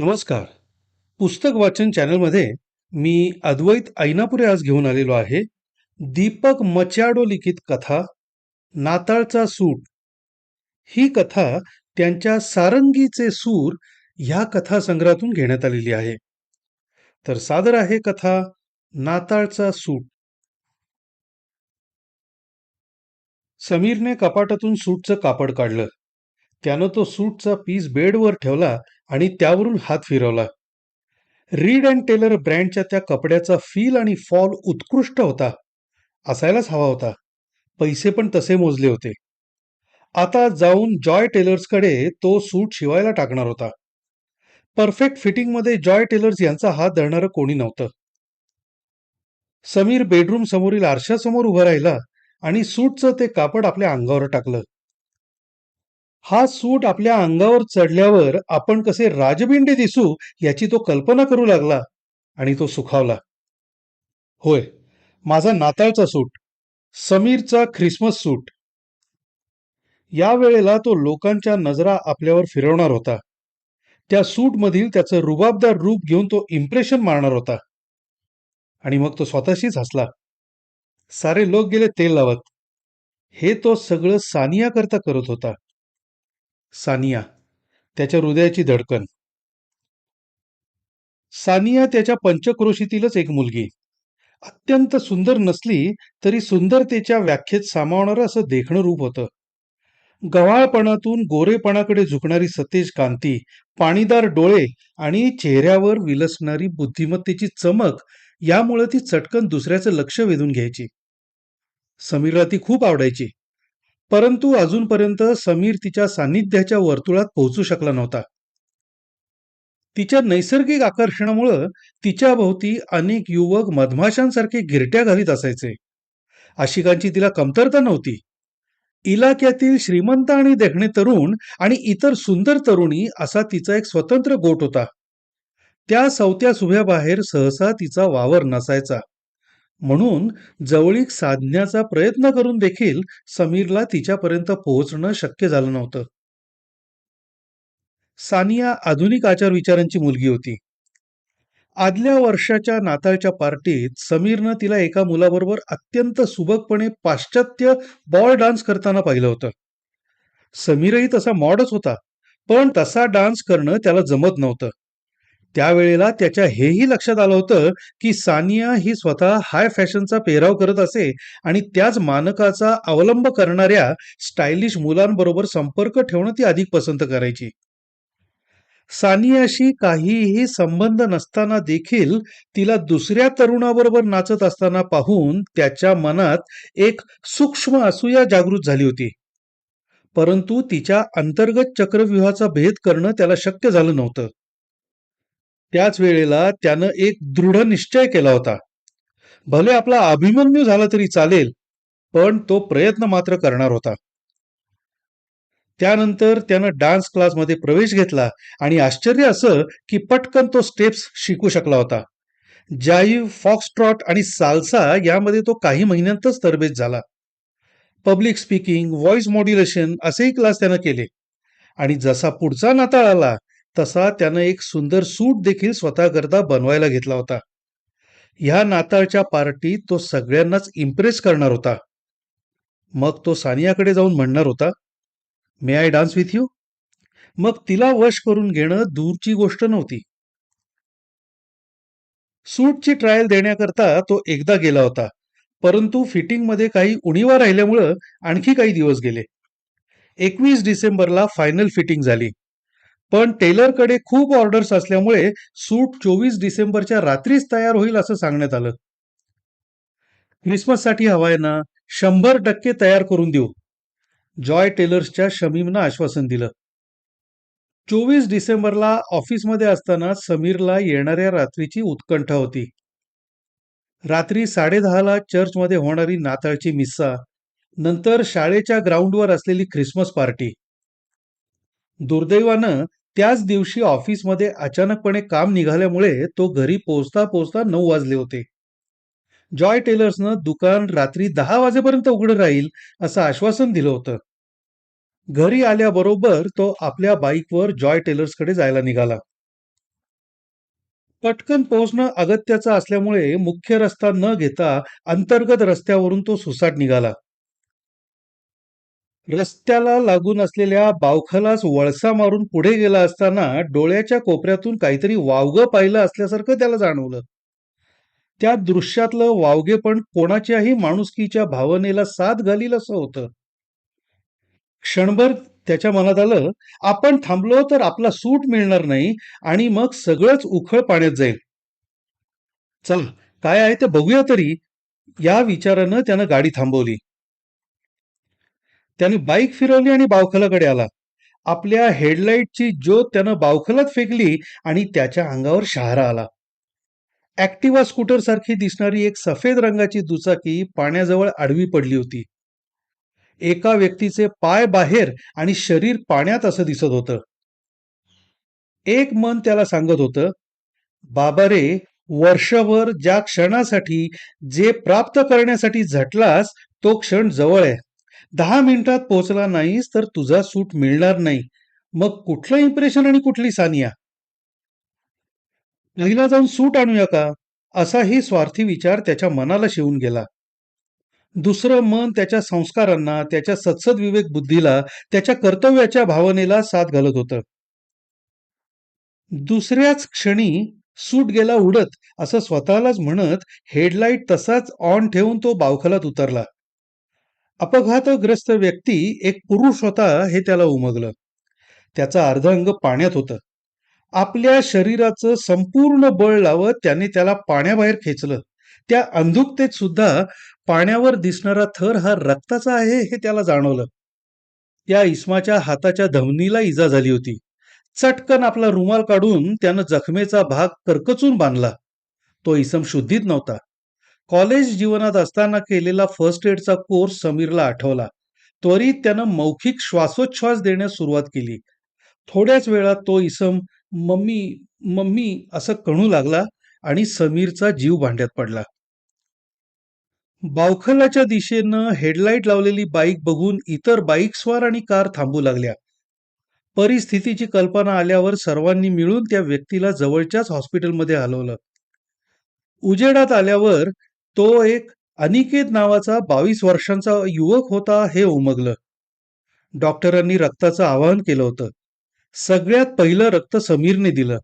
नमस्कार. पुस्तक वाचन चॅनलमध्ये मी अद्वैत ऐनापुरे आज घेऊन आलेलो आहे. दीपक मच्याडो लिखित कथा नाताळचा सूट. ही कथा त्यांच्या सारंगीचे सूर ह्या कथा संग्रहातून घेण्यात आलेली आहे. तर सादर आहे कथा नाताळचा सूट. समीरने कपाटातून सूटचं कापड काढलं. त्यानं तो सूटचा पीस बेडवर ठेवला आणि त्यावरून हात फिरवला. रीड अँड टेलर ब्रँडच्या त्या कपड्याचा फील आणि फॉल उत्कृष्ट होता. असायलाच हवा होता. पैसे पण तसे मोजले होते. आता जाऊन जॉय टेलर्सकडे तो सूट शिवायला टाकणार होता. परफेक्ट फिटिंगमध्ये जॉय टेलर्स यांचा हात धरणारं कोणी नव्हतं. समीर बेडरूम समोरील आरशासमोर उभा राहिला आणि सूटचं ते कापड आपल्या अंगावर टाकलं. हा सूट आपल्या अंगावर चढल्यावर आपण कसे राजबिंडे दिसू याची तो कल्पना करू लागला आणि तो सुखावला. होय, माझा नाताळचा सूट, समीरचा ख्रिसमस सूट. या वेळेला तो लोकांच्या नजरा आपल्यावर फिरवणार होता. त्या सूटमधील त्याचं रुबाबदार रूप घेऊन तो इम्प्रेशन मारणार होता. आणि मग तो स्वतःशीच हसला. सारे लोक गेले तेल लावत. हे तो सगळं सानिया करता करत होता. सानिया, त्याच्या हृदयाची धडकन. सानिया त्याच्या पंचक्रोशीतीलच एक मुलगी. अत्यंत सुंदर नसली तरी सुंदरतेच्या व्याख्येत सामावणारं असं देखणं रूप होतं. गव्हाळपणातून गोरेपणाकडे झुकणारी सतेज कांती, पाणीदार डोळे आणि चेहऱ्यावर विलसणारी बुद्धिमत्तेची चमक यामुळे ती चटकन दुसऱ्याचं लक्ष वेधून घ्यायची. समीरला ती खूप आवडायची. परंतु अजूनपर्यंत समीर तिच्या सान्निध्याच्या वर्तुळात पोहोचू शकला नव्हता. तिच्या नैसर्गिक आकर्षणामुळं तिच्या भोवती अनेक युवक मधमाशांसारखे गिरट्या घालीत असायचे. आशिकांची तिला कमतरता नव्हती. इलाक्यातील श्रीमंत आणि देखणे तरुण आणि इतर सुंदर तरुणी असा तिचा एक स्वतंत्र गोट होता. त्या सवत्या सुभ्याबाहेर सहसा तिचा वावर नसायचा. म्हणून जवळीक साधण्याचा प्रयत्न करून देखील समीरला तिच्यापर्यंत पोहोचणं शक्य झालं नव्हतं. सानिया आधुनिक आचारविचारांची मुलगी होती. आदल्या वर्षाच्या नाताळच्या पार्टीत समीरनं तिला एका मुलाबरोबर अत्यंत सुबकपणे पाश्चात्य बॉल डान्स करताना पाहिलं होतं. समीरही तसा मॉडच होता, पण तसा डान्स करणं त्याला जमत नव्हतं. त्यावेळेला त्याच्या हेही लक्षात आलं होतं की सानिया ही स्वतः हाय फॅशनचा पेहराव करत असे आणि त्याच मानकाचा अवलंब करणाऱ्या स्टायलिश मुलांबरोबर संपर्क ठेवणं ती अधिक पसंत करायची. सानियाशी काहीही संबंध नसताना देखील तिला दुसऱ्या तरुणाबरोबर नाचत असताना पाहून त्याच्या मनात एक सूक्ष्म असूया जागृत झाली होती. परंतु तिच्या अंतर्गत चक्रव्यूहाचा भेद करणं त्याला शक्य झालं नव्हतं. त्याच वेळेला त्यानं एक दृढ निश्चय केला होता. भले आपला अभिमन्यू झाला तरी चालेल, पण तो प्रयत्न मात्र करणार होता. त्यानंतर त्यानं डान्स क्लासमध्ये प्रवेश घेतला आणि आश्चर्य असं की पटकन तो स्टेप्स शिकू शकला होता. जाईव, फॉक्सट्रॉट आणि साल्सा यामध्ये तो काही महिन्यांतच तरबेज झाला. पब्लिक स्पीकिंग, व्हॉइस मॉड्युलेशन असेही क्लास त्यानं केले. आणि जसा पुढचा नाताळ आला तसा त्यानं एक सुंदर सूट देखील स्वतःकरता बनवायला घेतला होता. ह्या नाताळच्या पार्टीत तो सगळ्यांनाच इम्प्रेस करणार होता. मग तो सानियाकडे जाऊन म्हणणार होता, मे आय डान्स विथ यू? मग तिला वश करून घेणं दूरची गोष्ट नव्हती. सूटची ट्रायल देण्याकरता तो एकदा गेला होता, परंतु फिटिंगमध्ये काही उणिवा राहिल्यामुळं आणखी काही दिवस गेले. 21 डिसेंबरला फायनल फिटिंग झाली. पण टेलरकडे खूप ऑर्डर्स असल्यामुळे सूट 24 डिसेंबरच्या रात्रीच तयार होईल असं सांगण्यात आलं. ख्रिसमससाठी हवाय ना, 100% तयार करून देऊ, जॉय टेलर्सच्या शमीमनं आश्वासन दिलं. 24 डिसेंबरला ऑफिसमध्ये असताना समीरला येणाऱ्या रात्रीची उत्कंठा होती. रात्री 10:30ला चर्चमध्ये होणारी नाताळची मिस्सा, नंतर शाळेच्या ग्राउंडवर असलेली ख्रिसमस पार्टी. दुर्दैवानं त्याच दिवशी ऑफिसमध्ये अचानकपणे काम निघाल्यामुळे तो घरी पोहोचता पोहोचता 9 वाजले होते. जॉय टेलर्सनं दुकान रात्री 10 वाजेपर्यंत उघडं राहील असं आश्वासन दिलं होतं. घरी आल्याबरोबर तो आपल्या बाईकवर जॉय टेलर्सकडे जायला निघाला. पटकन पोहोचणं अगत्याचं असल्यामुळे मुख्य रस्ता न घेता अंतर्गत रस्त्यावरून तो सुसाट निघाला. रस्त्याला लागून असलेल्या बावखलास वळसा मारून पुढे गेला असताना डोळ्याच्या कोपऱ्यातून काहीतरी वावगं पाहिलं असल्यासारखं त्याला जाणवलं. त्या दृश्यातलं वावगेपण कोणाच्याही माणुसकीच्या भावनेला साथ घालील असं होतं. क्षणभर त्याच्या मनात आलं, आपण थांबलो तर आपला सूट मिळणार नाही आणि मग सगळंच उखळ पाण्यात जाईल. चल, काय आहे ते बघूया तरी. या विचारानं त्यानं गाडी थांबवली. त्याने बाईक फिरवली आणि बावखलाकडे आला. आपल्या हेडलाईटची ज्योत त्यानं बावखलात फेकली आणि त्याच्या अंगावर शहारा आला. ऍक्टिवा स्कूटर सारखी दिसणारी एक सफेद रंगाची दुचाकी पाण्याजवळ आडवी पडली होती. एका व्यक्तीचे पाय बाहेर आणि शरीर पाण्यात असं दिसत होतं. एक मन त्याला सांगत होतं, बाबा रे, वर्षभर ज्या क्षणासाठी, जे प्राप्त करण्यासाठी झटलास, तो क्षण जवळ आहे. 10 मिनिटात पोहोचला नाहीस तर तुझा सूट मिळणार नाही. मग कुठलं इम्प्रेशन आणि कुठली सानिया? पहिला जाऊन सूट आणूया का? असाही स्वार्थी विचार त्याच्या मनाला शिवून गेला. दुसरं मन त्याच्या संस्कारांना, त्याच्या सत्सद विवेक बुद्धीला, त्याच्या कर्तव्याच्या भावनेला साथ घालत होतं. दुसऱ्याच क्षणी सूट गेला उडत असं स्वतःलाच म्हणत हेडलाईट तसाच ऑन ठेवून तो बावखलात उतरला. अपघातग्रस्त व्यक्ती एक पुरुष होता हे त्याला उमगलं. त्याचं अर्ध अंग पाण्यात होतं. आपल्या शरीराचं संपूर्ण बळ लावत त्याने त्याला पाण्याबाहेर खेचलं. त्या अंधुकतेत सुद्धा पाण्यावर दिसणारा थर हा रक्ताचा आहे हे त्याला जाणवलं. त्या इस्माच्या हाताच्या धमनीला इजा झाली होती. चटकन आपला रुमाल काढून त्यानं जखमेचा भाग करकचून बांधला. तो इसम शुद्धीत नव्हता. कॉलेज जीवनात असताना केलेला फर्स्ट एडचा कोर्स समीरला आठवला. त्वरित त्यानं मौखिक श्वासोच्छ्वास देण्यास सुरुवात केली. थोड्याच वेळात तो इसम मम्मी मम्मी असं कणू लागला आणि समीरचा जीव भांड्यात पडला. बावखलाच्या दिशेनं हेडलाईट लावलेली बाईक बघून इतर बाईकस्वार आणि कार थांबू लागल्या. परिस्थितीची कल्पना आल्यावर सर्वांनी मिळून त्या व्यक्तीला जवळच्याच हॉस्पिटलमध्ये हलवलं. उजेडात आल्यावर तो एक अनिकेत नावाचा 22 वर्षांचा युवक होता हे उमगलं. डॉक्टरांनी रक्ताचं आवाहन केलं होतं. सगळ्यात पहिलं रक्त समीरने दिलं.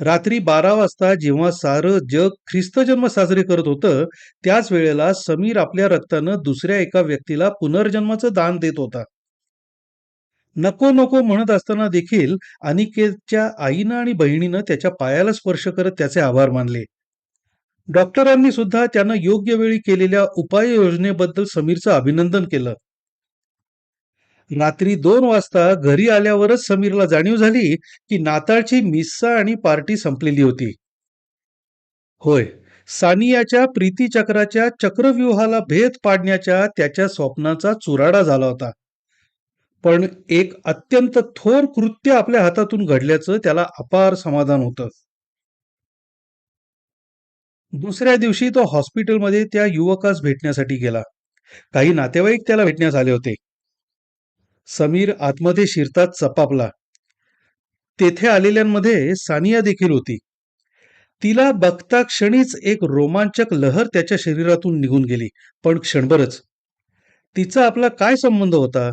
रात्री 12 वाजता जेव्हा सारं जग ख्रिस्तजन्म साजरे करत होतं, त्याच वेळेला समीर आपल्या रक्तानं दुसऱ्या एका व्यक्तीला पुनर्जन्माचं दान देत होता. नको नको म्हणत असताना देखील अनिकेतच्या आईनं आणि बहिणीनं त्याच्या पायाला स्पर्श करत त्याचे आभार मानले. डॉक्टरांनी सुद्धा त्यानं योग्य वेळी केलेल्या उपाययोजनेबद्दल समीरचं अभिनंदन केलं. रात्री 2 वाजता घरी आल्यावरच समीरला जाणीव झाली की नाताळची मिस्सा आणि पार्टी संपलेली होती. होय, सानियाच्या प्रीतीचक्राच्या चक्रव्यूहाला भेद पाडण्याच्या त्याच्या स्वप्नाचा चुराडा झाला होता. पण एक अत्यंत थोर कृत्य आपल्या हातातून घडल्याचं त्याला अपार समाधान होतं. दुसऱ्या दिवशी तो हॉस्पिटलमध्ये त्या युवकास भेटण्यासाठी गेला. काही नातेवाईक त्याला भेटण्यास आले होते. समीर आतमध्ये शिरताच चपापला. तेथे आलेल्यांमध्ये सानिया देखील होती. तिला बघता क्षणीच एक रोमांचक लहर त्याच्या शरीरातून निघून गेली. पण क्षणभरच. तिचा आपला काय संबंध होता?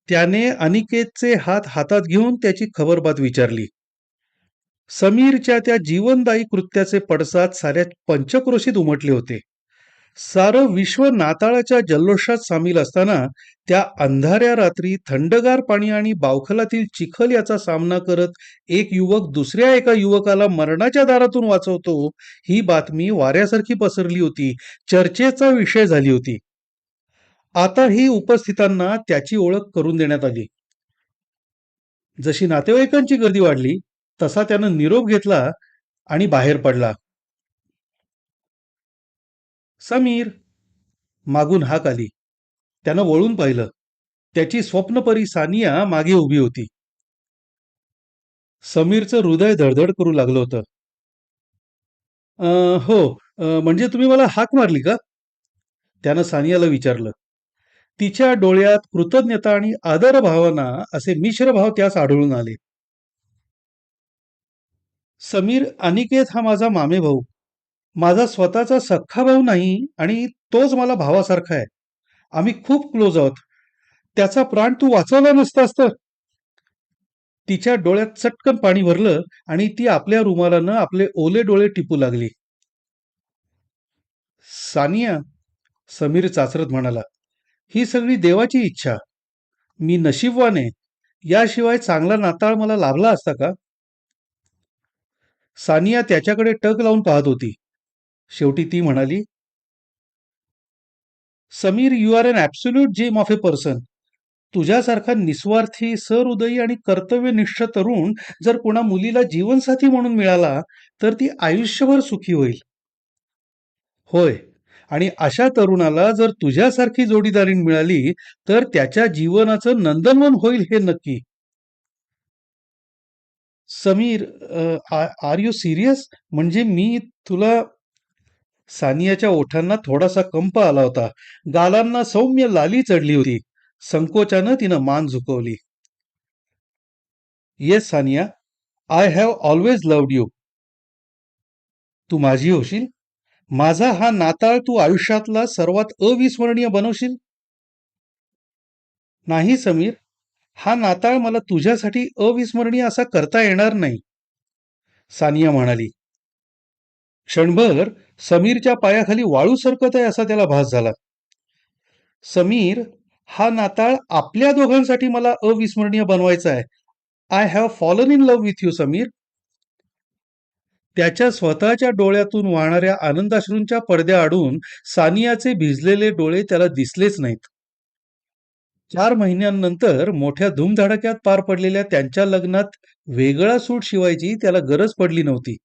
त्याने अनिकेतचे हात हातात घेऊन त्याची खबरबात विचारली. समीरच्या त्या जीवनदायी कृत्याचे पडसाद साऱ्या पंचक्रोशीत उमटले होते. सारं विश्व नाताळाच्या जल्लोषात सामील असताना त्या अंधाऱ्या रात्री थंडगार पाणी आणि बावखलातील चिखल याचा सामना करत एक युवक दुसऱ्या एका युवकाला मरणाच्या दारातून वाचवतो, ही बातमी वाऱ्यासारखी पसरली होती. चर्चेचा विषय झाली होती. आताही उपस्थितांना त्याची ओळख करून देण्यात आली. जशी नातेवाईकांची गर्दी वाढली तसा त्यानं निरोप घेतला आणि बाहेर पडला. समीर, मागून हाक आली. त्यानं वळून पाहिलं. त्याची स्वप्नपरी सानिया मागे उभी होती. समीरचं हृदय धडधड करू लागलं होतं. हो, म्हणजे तुम्ही मला हाक मारली का? त्यानं सानियाला विचारलं. तिच्या डोळ्यात कृतज्ञता आणि आदर भावना असे मिश्र भाव त्यास आढळून आले. समीर, अनिकेत हा माझा मामेभाऊ. माझा स्वतःचा सख्खा भाऊ नाही आणि तोच मला भावासारखा आहे. आम्ही खूप क्लोज आहोत. त्याचा प्राण तू वाचवला नसतास तर. तिच्या डोळ्यात चटकन पाणी भरलं आणि ती आपल्या रुमालानं आपले ओले डोळे टिपू लागली. सानिया, समीर चाचरत म्हणाला, ही सगळी देवाची इच्छा. मी नशीबवान आहे. याशिवाय चांगला नाताळ मला लाभला असता का? सानिया त्याच्याकडे टक लावून पाहत होती. शेवटी ती म्हणाली, Sameer, you are an absolute gem of a person. तुझ्यासारखा निस्वार्थी, सहृदयी आणि कर्तव्यनिष्ठ तरुण जर कोणा मुलीला जीवनसाथी म्हणून मिळाला, तर ती आयुष्यभर सुखी होईल. होय. आणि अशा तरुणाला जर तुझ्यासारखी जोडीदारीण मिळाली, तर त्याच्या जीवनाचं नंदनवन होईल हे नक्की. Sameer, are you serious? म्हणजे मी तुला. सानियाच्या ओठांना थोडासा कंप आला होता. गालांना सौम्य लाली चढली होती. संकोचानं तिनं मान झुकवली. Yes Sania, I have always loved you. तू माझी होशील? माझा हा नाताळ तू आयुष्यातला सर्वात अविस्मरणीय बनवशील? नाही समीर, हा नाताळ मला तुझ्यासाठी अविस्मरणीय असा करता येणार नाही, सानिया म्हणाली. क्षणभर समीरच्या पायाखाली वाळू सरकत आहे असा त्याला भास झाला. समीर, हा नाताळ आपल्या दोघांसाठी मला अविस्मरणीय बनवायचा आहे. I have fallen in love with you Sameer. त्याच्या स्वतःच्या डोळ्यातून वाहणाऱ्या आनंदाश्रूंच्या पडद्याआडून सानियाचे भिजलेले डोळे त्याला दिसलेच नाहीत. 4 महिन्यांनंतर मोठ्या धूमधडाक्यात पार पडलेल्या त्यांच्या लग्नात वेगळा सूट शिवायची त्याला गरज पडली नव्हती.